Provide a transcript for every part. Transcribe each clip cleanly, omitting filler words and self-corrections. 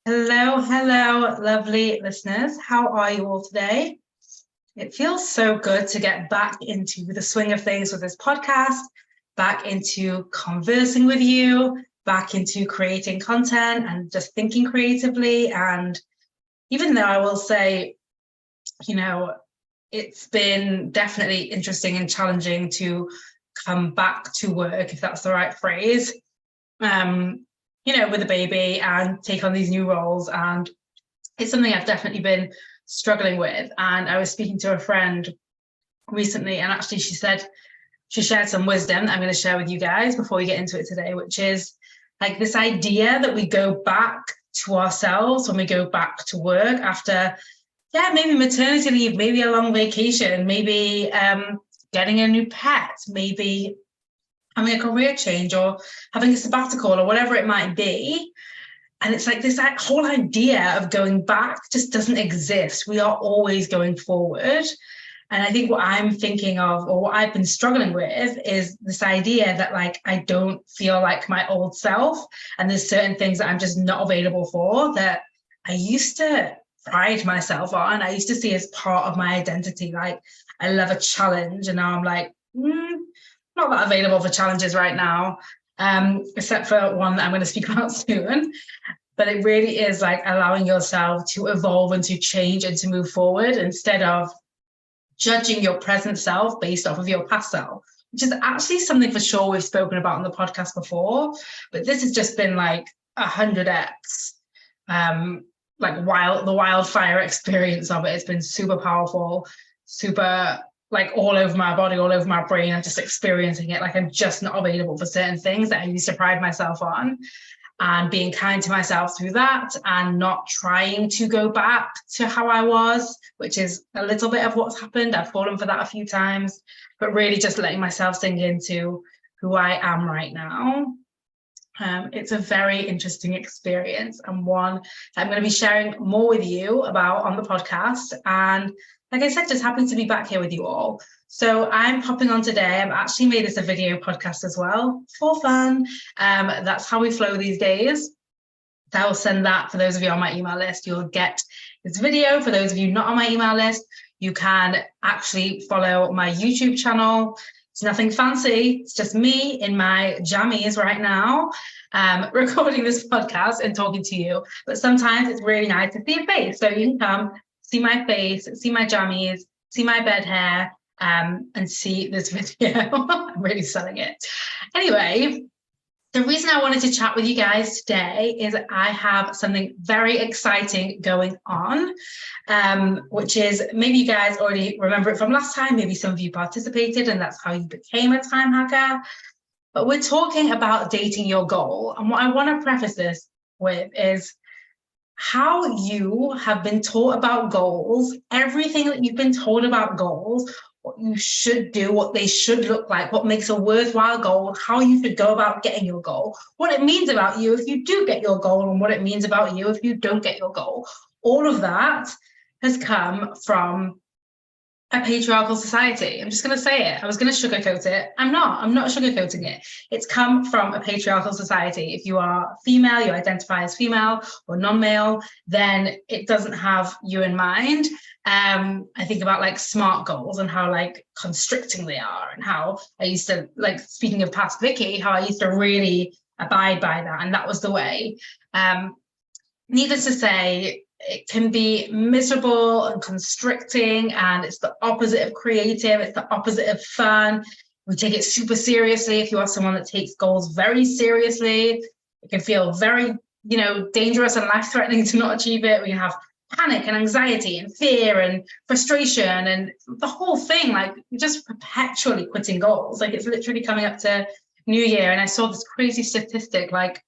Hello, lovely listeners. How are you all today? It feels so good to get back into the swing of things with this podcast, back into conversing with you, back into creating content and just thinking creatively. And even though I will say, you know, it's been definitely interesting and challenging to come back to work, if that's the right phrase. With a baby and take on these new roles. And it's something I've definitely been struggling with. And I was speaking to a friend recently, and actually she shared some wisdom that I'm going to share with you guys before we get into it today, which is like this idea that we go back to ourselves when we go back to work after, maybe maternity leave, maybe a long vacation, maybe getting a new pet, maybe having a career change or having a sabbatical or whatever it might be. And it's like this whole idea of going back just doesn't exist. We are always going forward. And I think what I'm thinking of, or what I've been struggling with, is this idea that like I don't feel like my old self. And there's certain things that I'm just not available for that I used to pride myself on. I used to see as part of my identity. Like I love a challenge. And now I'm like, not that available for challenges right now, except for one that I'm going to speak about soon. But it really is like allowing yourself to evolve and to change and to move forward instead of judging your present self based off of your past self, which is actually something for sure we've spoken about on the podcast before. But this has just been like 100x, like the wildfire experience of it. It's been super powerful, super like all over my body, all over my brain. I'm just experiencing it. Like I'm just not available for certain things that I used to pride myself on, and being kind to myself through that and not trying to go back to how I was, which is a little bit of what's happened. I've fallen for that a few times, but really just letting myself sink into who I am right now. It's a very interesting experience and one that I'm going to be sharing more with you about on the podcast. And like I said, just happy to be back here with you all. So I'm popping on today. I've actually made this a video podcast as well for fun. That's how we flow these days. So I will send that for those of you on my email list. You'll get this video. For those of you not on my email list, you can actually follow my YouTube channel. It's nothing fancy. It's just me in my jammies right now, recording this podcast and talking to you. But sometimes it's really nice to see a face. So you can come see my face, see my jammies, see my bed hair, and see this video. I'm really selling it. Anyway, the reason I wanted to chat with you guys today is I have something very exciting going on, which is, maybe you guys already remember it from last time, maybe some of you participated and that's how you became a time hacker. But we're talking about dating your goal. And what I want to preface this with is how you have been taught about goals, everything that you've been told about goals, what you should do, what they should look like, what makes a worthwhile goal, how you should go about getting your goal, what it means about you if you do get your goal, and what it means about you if you don't get your goal. All of that has come from a patriarchal society. I'm just going to say it. I was going to sugarcoat it. I'm not sugarcoating it. It's come from a patriarchal society. If you are female, you identify as female or non-male, then it doesn't have you in mind. I think about like SMART goals and how like constricting they are, and how I used to, like, speaking of past Vicky, how I used to really abide by that. And that was the way. Needless to say, it can be miserable and constricting, and it's the opposite of creative. It's the opposite of fun. We take it super seriously. If you are someone that takes goals very seriously, it can feel very, dangerous and life-threatening to not achieve it. We can have panic and anxiety and fear and frustration and the whole thing, like just perpetually quitting goals. Like it's literally coming up to New Year, and I saw this crazy statistic, like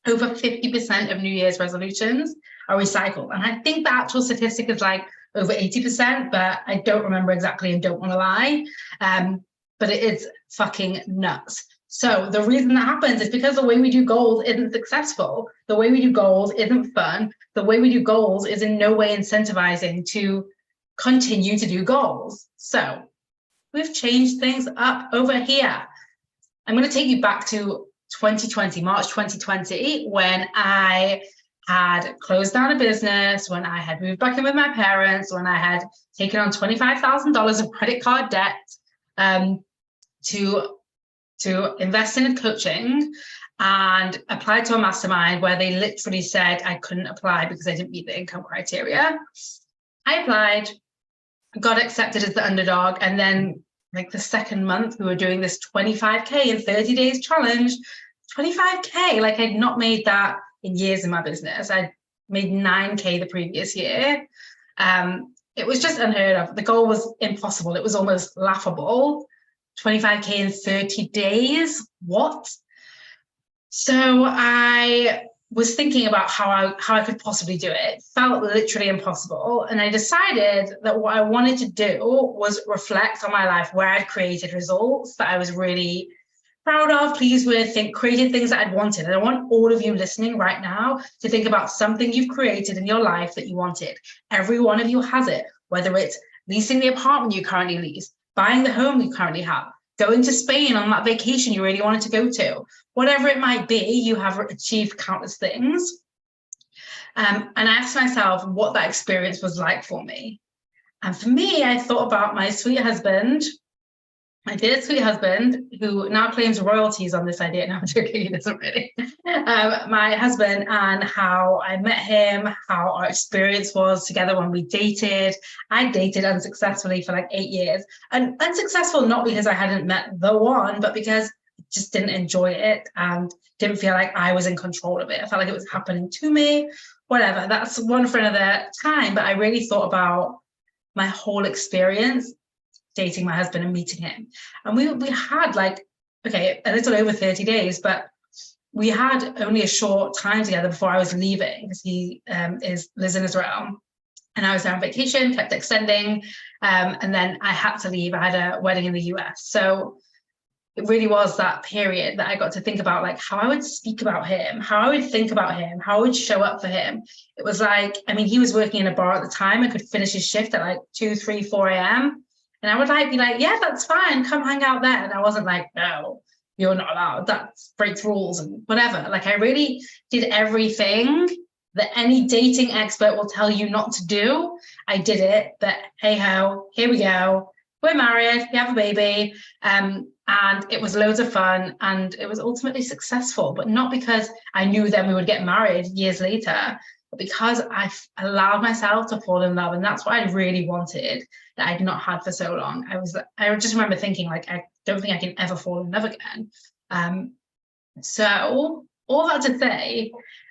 over 50% of New Year's resolutions are recycled. And I think the actual statistic is like over 80%, but I don't remember exactly and don't want to lie. But it is fucking nuts. So the reason that happens is because the way we do goals isn't successful. The way we do goals isn't fun. The way we do goals is in no way incentivizing to continue to do goals. So we've changed things up over here. I'm going to take you back to 2020, March 2020, when I had closed down a business, when I had moved back in with my parents, when I had taken on $25,000 of credit card debt to invest in coaching, and applied to a mastermind where they literally said I couldn't apply because I didn't meet the income criteria. I applied, got accepted as the underdog, and then like the second month we were doing this 25K in 30 days challenge. 25K, like I'd not made that in years in my business. I'd made 9K the previous year. It was just unheard of. The goal was impossible. It was almost laughable. 25K in 30 days, what? So I was thinking about how I could possibly do it. It felt literally impossible. And I decided that what I wanted to do was reflect on my life where I'd created results that I was really proud of, pleased with, created things that I'd wanted. And I want all of you listening right now to think about something you've created in your life that you wanted. Every one of you has it, whether it's leasing the apartment you currently lease, buying the home you currently have, going to Spain on that vacation you really wanted to go to, whatever it might be, you have achieved countless things. And I asked myself what that experience was like for me. And for me, I thought about my sweet husband, my dear sweet husband, who now claims royalties on this idea. No, I'm joking, he doesn't really. My husband, and how I met him, how our experience was together when we dated. I dated unsuccessfully for like 8 years. And unsuccessful not because I hadn't met the one, but because I just didn't enjoy it and didn't feel like I was in control of it. I felt like it was happening to me, whatever. That's one for another time. But I really thought about my whole experience dating my husband and meeting him. And we had like, okay, a little over 30 days, but we had only a short time together before I was leaving, because he lives in Israel. And I was there on vacation, kept extending. And then I had to leave. I had a wedding in the US. So it really was that period that I got to think about like how I would speak about him, how I would think about him, how I would show up for him. It was like, I mean, he was working in a bar at the time. I could finish his shift at like 2, 3, 4 a.m. And I would like be like, yeah, that's fine, come hang out there. And I wasn't like, no, you're not allowed, that breaks rules and whatever. Like I really did everything that any dating expert will tell you not to do. I did it, but hey ho, here we go. We're married, we have a baby. And it was loads of fun, and it was ultimately successful, but not because I knew then we would get married years later, but because I allowed myself to fall in love. And that's what I really wanted, that I'd not had for so long. I just remember thinking like, I don't think I can ever fall in love again. So all that to say,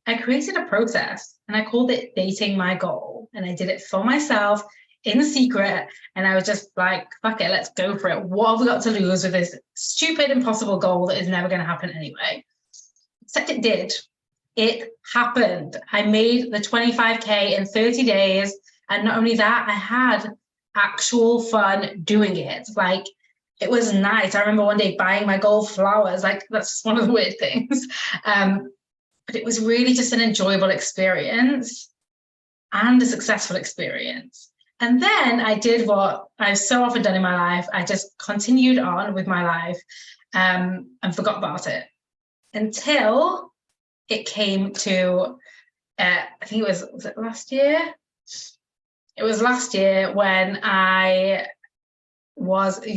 I created a process and I called it Dating My Goal. And I did it for myself in secret. And I was just like, fuck it, let's go for it. What have we got to lose with this stupid, impossible goal that is never going to happen anyway? Except it did. It happened. I made the 25K in 30 days. And not only that, I had actual fun doing it. Like, it was nice. I remember one day buying my goal flowers. Like, that's just one of the weird things. But it was really just an enjoyable experience and a successful experience. And then I did what I've so often done in my life. I just continued on with my life and forgot about it until it came to, I think was it last year? It was last year when you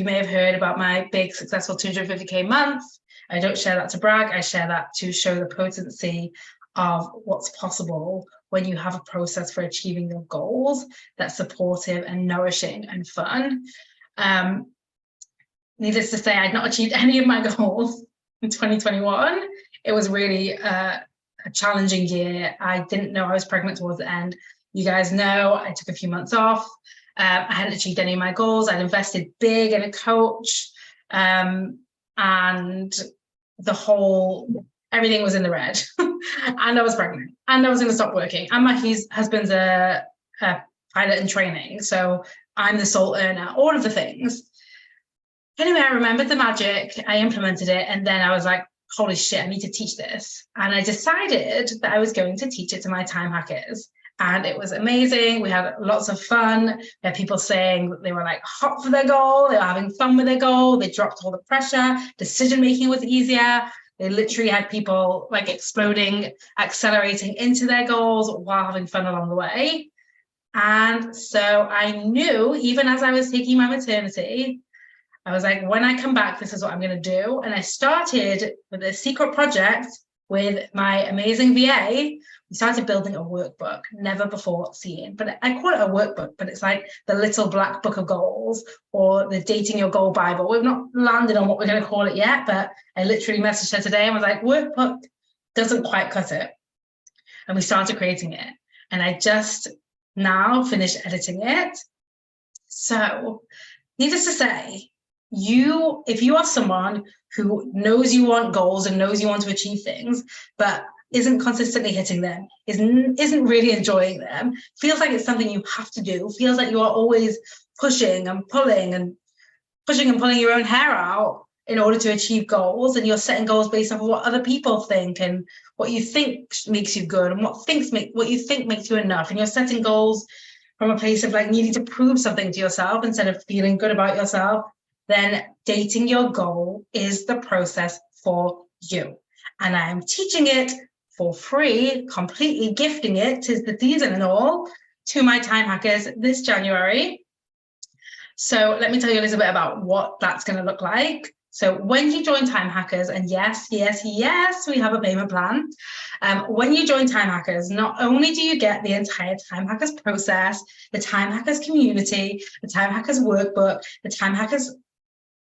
may have heard about my big successful 250K month. I don't share that to brag. I share that to show the potency of what's possible when you have a process for achieving your goals that's supportive and nourishing and fun. Needless to say, I'd not achieved any of my goals in 2021. It was really a challenging year. I didn't know I was pregnant towards the end. You guys know I took a few months off. I hadn't achieved any of my goals. I'd invested big in a coach, and everything was in the red. And I was pregnant, and I was going to stop working. And my husband's a pilot in training, so I'm the sole earner, all of the things. Anyway, I remembered the magic, I implemented it, and then I was like, holy shit, I need to teach this. And I decided that I was going to teach it to my time hackers. And it was amazing. We had lots of fun. We had people saying that they were like hot for their goal. They were having fun with their goal. They dropped all the pressure. Decision-making was easier. They literally had people like exploding, accelerating into their goals while having fun along the way. And so I knew, even as I was taking my maternity, I was like, when I come back, this is what I'm going to do. And I started with a secret project with my amazing VA. We started building a workbook, never before seen. But I call it a workbook, but it's like the little black book of goals or the Dating Your Goal Bible. We've not landed on what we're going to call it yet, but I literally messaged her today and was like, workbook doesn't quite cut it. And we started creating it. And I just now finished editing it. So needless to say, if you are someone who knows you want goals and knows you want to achieve things, but isn't consistently hitting them, isn't really enjoying them, feels like it's something you have to do, feels like you are always pushing and pulling your own hair out in order to achieve goals, and you're setting goals based off of what other people think and what you think makes you good and what you think makes you enough, and you're setting goals from a place of like needing to prove something to yourself instead of feeling good about yourself, then Dating Your Goal is the process for you. And I am teaching it for free, completely gifting it, 'tis the season and all, to my time hackers this January. So let me tell you a little bit about what that's going to look like. So when you join Time Hackers, and yes, we have a payment plan. When you join Time Hackers, not only do you get the entire Time Hackers process, the Time Hackers community, the Time Hackers workbook, the Time Hackers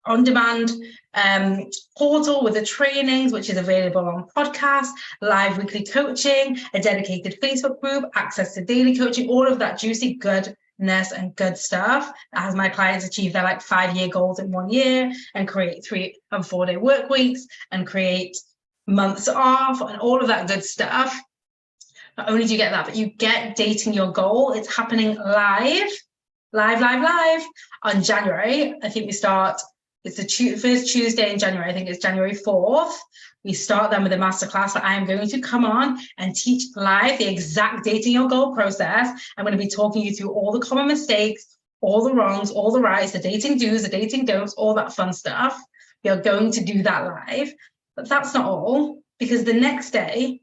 on-demand portal with the trainings, which is available on podcasts, live weekly coaching, a dedicated Facebook group, access to daily coaching, all of that juicy goodness and good stuff that has my clients achieve their like 5-year goals in 1 year and create 3 and 4 day work weeks and create months off and all of that good stuff. Not only do you get that, but you get Dating Your Goal. It's happening live on January. I think we start. It's the first Tuesday in January. I think it's January 4th. We start then with a masterclass that I am going to come on and teach live the exact Dating Your Goal process. I'm going to be talking you through all the common mistakes, all the wrongs, all the rights, the dating do's, the dating don'ts, all that fun stuff. We are going to do that live. But that's not all, because the next day,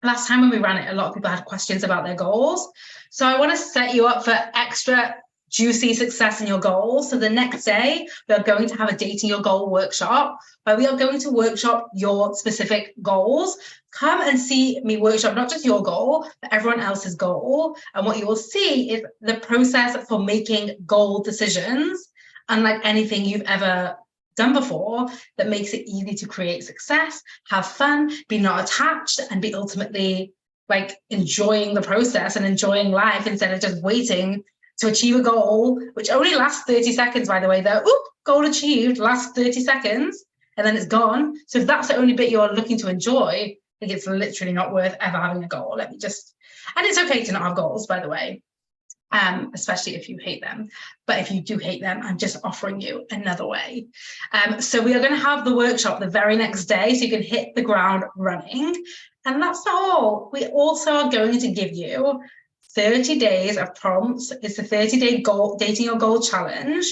last time when we ran it, a lot of people had questions about their goals. So I want to set you up for extra juicy success in your goals. So the next day, we are going to have a Dating Your Goal workshop where we are going to workshop your specific goals. Come and see me workshop, not just your goal, but everyone else's goal. And what you will see is the process for making goal decisions, unlike anything you've ever done before, that makes it easy to create success, have fun, be not attached, and be ultimately like enjoying the process and enjoying life instead of just waiting to achieve a goal, which only lasts 30 seconds, by the way, though. Oop, goal achieved, lasts 30 seconds, and then it's gone. So if that's the only bit you're looking to enjoy, I think it's literally not worth ever having a goal. And it's okay to not have goals, by the way, especially if you hate them. But if you do hate them, I'm just offering you another way. So we are going to have the workshop the very next day, so you can hit the ground running. And that's not all. We also are going to give you 30 days of prompts. It's a 30-day goal, Dating Your Goal challenge.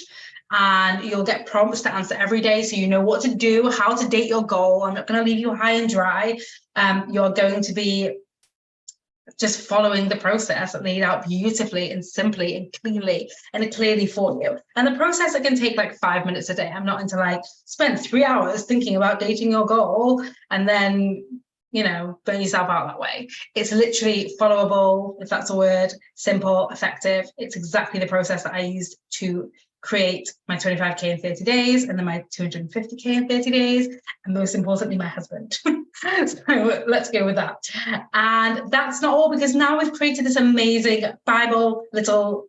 And you'll get prompts to answer every day, so you know what to do, how to date your goal. I'm not going to leave you high and dry. You're going to be just following the process laid out beautifully and simply and clearly for you. And the process, it can take like 5 minutes a day. I'm not into like spend 3 hours thinking about dating your goal and then, you know, burn yourself out that way. It's literally followable, if that's a word, simple, effective. It's exactly the process that I used to create my 25K in 30 days and then my 250K in 30 days. And most importantly, my husband. So let's go with that. And that's not all, because now we've created this amazing Bible, little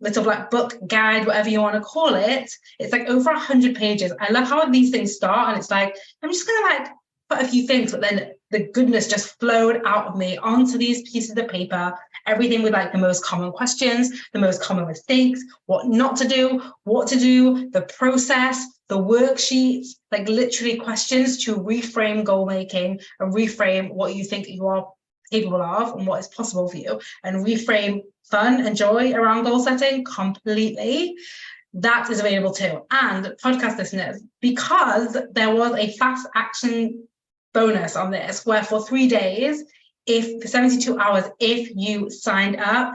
black book, guide, whatever you want to call it. It's like over 100 pages. I love how these things start. And it's like, I'm just going to like put a few things, but then the goodness just flowed out of me onto these pieces of paper, everything with like the most common questions, the most common mistakes, what not to do, what to do, the process, the worksheets, like literally questions to reframe goal making and reframe what you think you are capable of and what is possible for you, and reframe fun and joy around goal setting completely. That is available too. And podcast listeners, because there was a fast action bonus on this, where for 3 days, for 72 hours, if you signed up,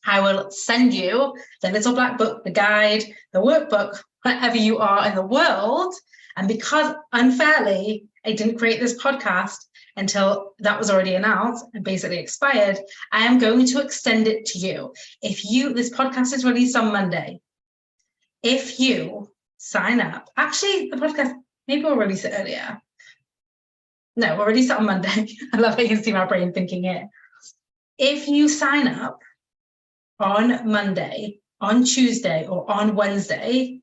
I will send you the little black book, the guide, the workbook, wherever you are in the world. And because unfairly, I didn't create this podcast until that was already announced and basically expired, I am going to extend it to you. This podcast is released on Monday. If you sign up, actually the podcast, maybe we'll release it earlier. No, we'll release it on Monday. I love how you can see my brain thinking here. If you sign up on Monday, on Tuesday, or on Wednesday,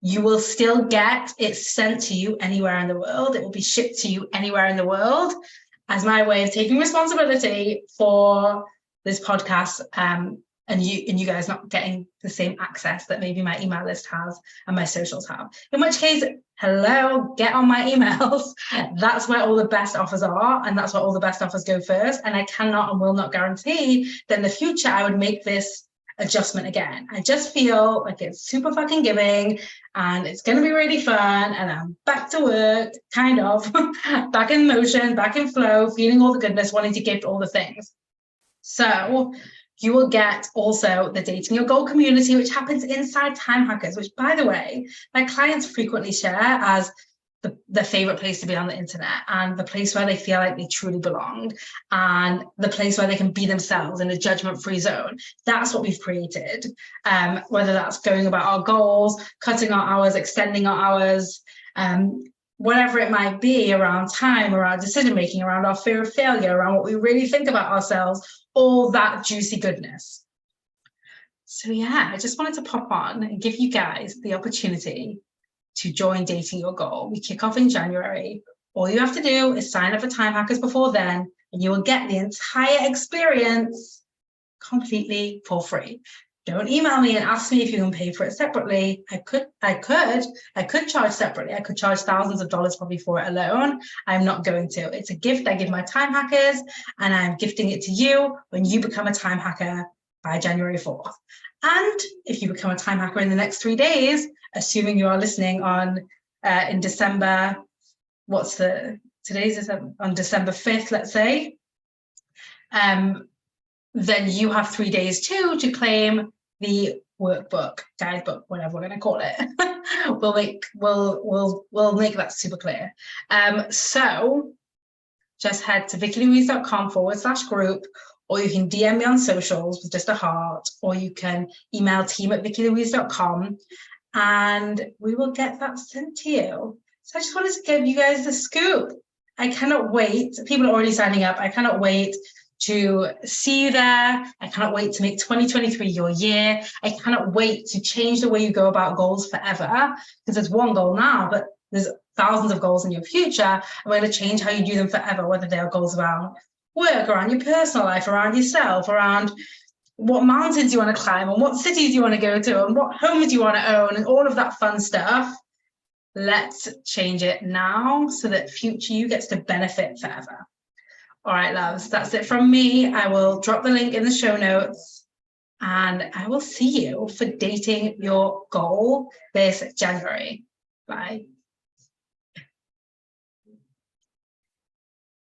you will still get it sent to you anywhere in the world. It will be shipped to you anywhere in the world as my way of taking responsibility for this podcast, and you guys not getting the same access that maybe my email list has and my socials have. In which case, hello, get on my emails. That's where all the best offers are, and that's where all the best offers go first. And I cannot and will not guarantee that in the future I would make this adjustment again. I just feel like it's super fucking giving and it's going to be really fun, and I'm back to work, kind of, back in motion, back in flow, feeling all the goodness, wanting to gift all the things. So you will get also the Dating Your Goal community, which happens inside Time Hackers, which, by the way, my clients frequently share as the favorite place to be on the internet, and the place where they feel like they truly belong, and the place where they can be themselves in a judgment-free zone. That's what we've created, whether that's going about our goals, cutting our hours, extending our hours, whatever it might be around time, around decision-making, around our fear of failure, around what we really think about ourselves, all that juicy goodness. So yeah, I just wanted to pop on and give you guys the opportunity to join Dating Your Goal. We kick off in January. All you have to do is sign up for Time Hackers before then, and you will get the entire experience completely for free. Don't email me and ask me if you can pay for it separately. I could charge separately. I could charge thousands of dollars probably for it alone. I'm not going to. It's a gift I give my Time Hackers, and I'm gifting it to you when you become a Time Hacker by January 4th. And if you become a Time Hacker in the next 3 days, assuming you are listening on in December, on December 5th, let's say, then you have 3 days too to claim the workbook, guidebook, whatever we're going to call it. we'll make that super clear. So just head to vickylouise.com/group, or you can DM me on socials with just a heart, or you can email team@vickylouise.com, and we will get that sent to you. So I just wanted to give you guys the scoop. I cannot wait. People are already signing up. I cannot wait to see you there. I cannot wait to make 2023 your year. I cannot wait to change the way you go about goals forever, because there's one goal now, but there's thousands of goals in your future, and we're going to change how you do them forever, whether they are goals around work, around your personal life, around yourself, around what mountains you want to climb, and what cities you want to go to, and what homes you want to own, and all of that fun stuff. Let's change it now so that future you gets to benefit forever. All right, loves, that's it from me. I will drop the link in the show notes, and I will see you for Dating Your Goal this January. Bye.